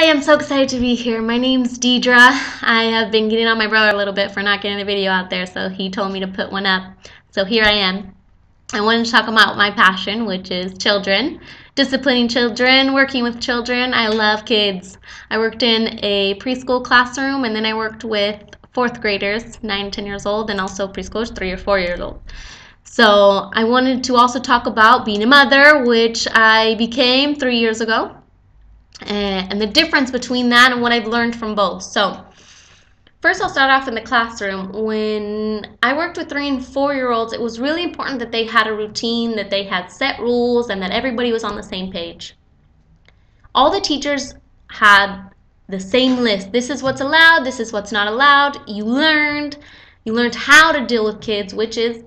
Hi, I'm so excited to be here. My name's Deidre. I have been getting on my brother a little bit for not getting the video out there, so he told me to put one up. So here I am. I wanted to talk about my passion, which is children, disciplining children, working with children. I love kids. I worked in a preschool classroom, and then I worked with fourth graders, 9, 10 years old, and also preschoolers, 3 or 4 years old. So I wanted to also talk about being a mother, which I became 3 years ago. And the difference between that and what I've learned from both. So first I'll start off in the classroom. When I worked with 3 and 4 year olds, it was really important that they had a routine, that they had set rules, and that everybody was on the same page. All the teachers had the same list. This is what's allowed, this is what's not allowed. You learned how to deal with kids, which is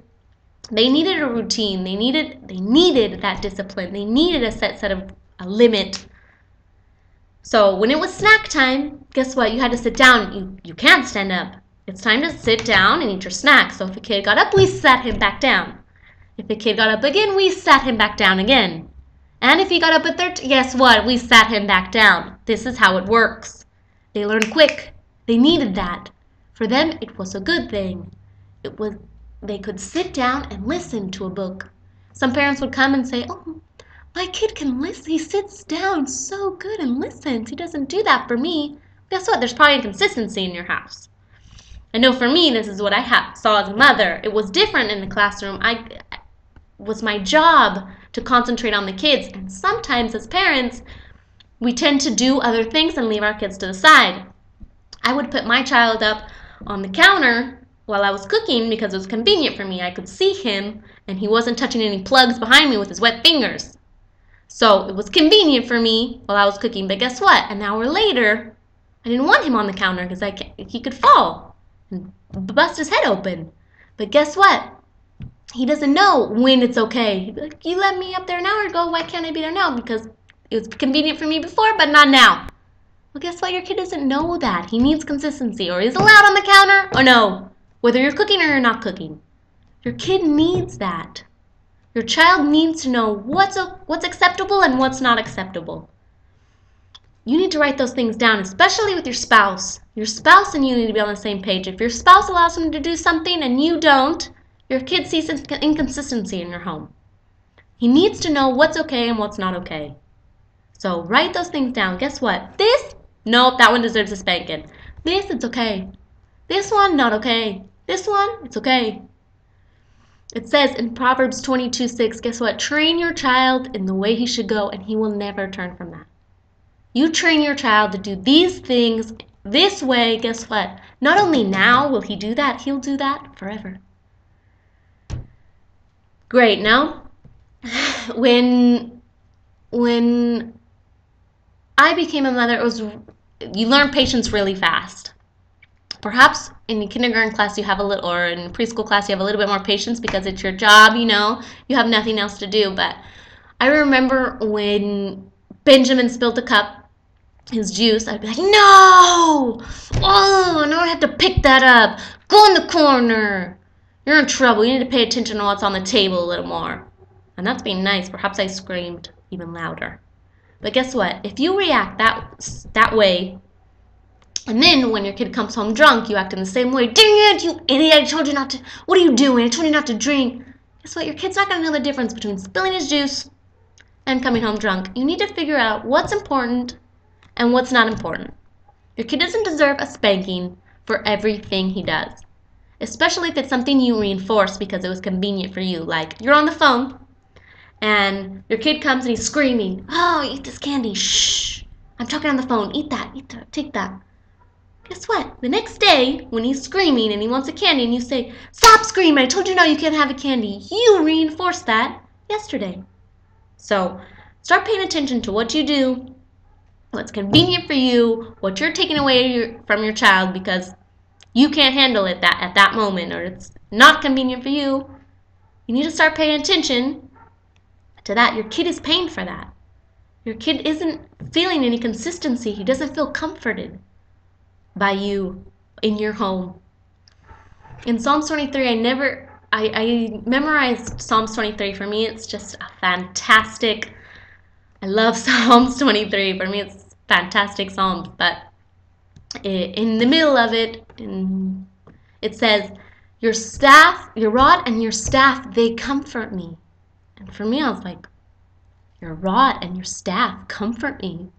they needed a routine. They needed that discipline. They needed a limit. So when it was snack time, guess what? You had to sit down. You can't stand up. It's time to sit down and eat your snack. So if a kid got up, we sat him back down. If a kid got up again, we sat him back down again. And if he got up a third, guess what? We sat him back down. This is how it works. They learn quick. They needed that. For them, it was a good thing. They could sit down and listen to a book. Some parents would come and say, "Oh, my kid can listen. He sits down so good and listens. He doesn't do that for me." Guess what? There's probably inconsistency in your house. I know for me, this is what I saw as a mother. It was different in the classroom. It was my job to concentrate on the kids. And sometimes as parents, we tend to do other things and leave our kids to the side. I would put my child up on the counter while I was cooking because it was convenient for me. I could see him and he wasn't touching any plugs behind me with his wet fingers. So it was convenient for me while I was cooking, but guess what? An hour later, I didn't want him on the counter because he could fall and bust his head open. But guess what? He doesn't know when it's okay. He'd be like, "You let me up there an hour ago, why can't I be there now? Because it was convenient for me before, but not now." Well, guess what? Your kid doesn't know that. He needs consistency. Or he's allowed on the counter or no, whether you're cooking or you're not cooking. Your kid needs that. Your child needs to know what's acceptable and what's not acceptable. You need to write those things down, especially with your spouse. Your spouse and you need to be on the same page. If your spouse allows him to do something and you don't, your kid sees inconsistency in your home. He needs to know what's okay and what's not okay. So write those things down. Guess what? This, nope, that one deserves a spanking. This, it's okay. This one, not okay. This one, it's okay. It says in Proverbs 22:6, guess what? Train your child in the way he should go, and he will never turn from that. You train your child to do these things this way, guess what? Not only now will he do that, he'll do that forever. Great. Now, when I became a mother, you learn patience really fast. Perhaps in kindergarten class you have a little, or in preschool class you have a little bit more patience because it's your job, you have nothing else to do. But I remember when Benjamin spilled a cup, his juice, I'd be like, "No! Oh, now I have to pick that up. Go in the corner. You're in trouble. You need to pay attention to what's on the table a little more." And that's being nice. Perhaps I screamed even louder. But guess what? If you react that way, and then when your kid comes home drunk, you act in the same way. "Dang it, you idiot, I told you not to, what are you doing? I told you not to drink." Guess what? Your kid's not going to know the difference between spilling his juice and coming home drunk. You need to figure out what's important and what's not important. Your kid doesn't deserve a spanking for everything he does, especially if it's something you reinforce because it was convenient for you. Like you're on the phone and your kid comes and he's screaming, "Oh, eat this candy. Shh. I'm talking on the phone. Eat that, take that." Guess what? The next day, when he's screaming and he wants a candy and you say, "Stop screaming, I told you no, you can't have a candy," you reinforced that yesterday. So start paying attention to what you do, what's convenient for you, what you're taking away from your child because you can't handle it at that moment, or it's not convenient for you. You need to start paying attention to that. Your kid is paying for that. Your kid isn't feeling any consistency. He doesn't feel comforted by you in your home. In Psalms 23, I memorized Psalms 23. For me, it's just a fantastic, I love Psalms 23. For me, it's fantastic psalms, but in the middle of it, it says, your staff, your rod and your staff, they comfort me. And for me, I was like, your rod and your staff comfort me.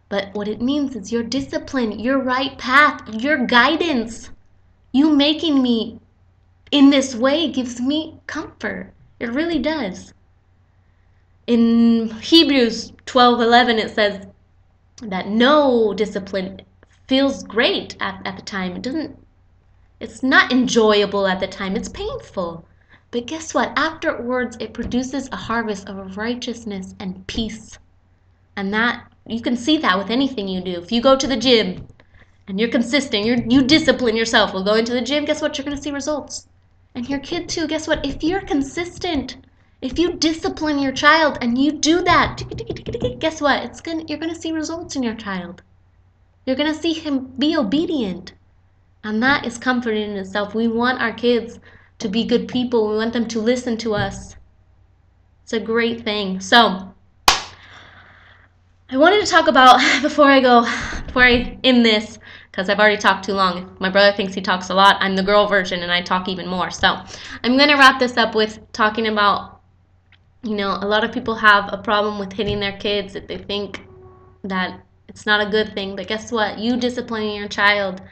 But what it means is your discipline, your right path, your guidance. You making me in this way gives me comfort. It really does. In Hebrews 12:11, it says that no discipline feels great at the time. It's not enjoyable at the time. It's painful. But guess what? Afterwards, it produces a harvest of righteousness and peace. And that, you can see that with anything you do. If you go to the gym and you're consistent, you discipline yourself. We'll go into the gym, guess what? You're going to see results. And your kid too, guess what? If you're consistent, if you discipline your child and you do that, guess what? You're going to see results in your child. You're going to see him be obedient. And that is comforting in itself. We want our kids to be good people. We want them to listen to us. It's a great thing. So, I wanted to talk about, before I end this, because I've already talked too long. My brother thinks he talks a lot. I'm the girl version and I talk even more. So, I'm going to wrap this up with talking about, a lot of people have a problem with hitting their kids. That they think that it's not a good thing. But guess what? You disciplining your child,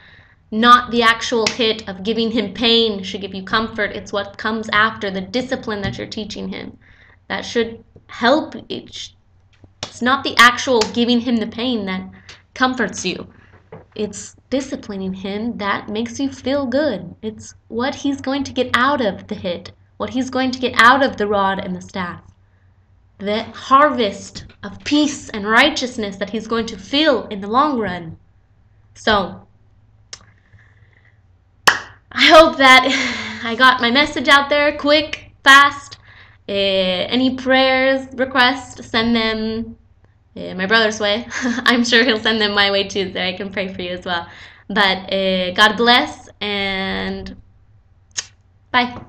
not the actual hit of giving him pain, should give you comfort. It's what comes after, the discipline that you're teaching him, that should help. It's not the actual giving him the pain that comforts you. It's disciplining him that makes you feel good. It's what he's going to get out of the hit, what he's going to get out of the rod and the staff, the harvest of peace and righteousness that he's going to feel in the long run. So, I hope that I got my message out there quick, fast. Any prayers, requests, send them my brother's way. I'm sure he'll send them my way too, so I can pray for you as well. But God bless, and bye.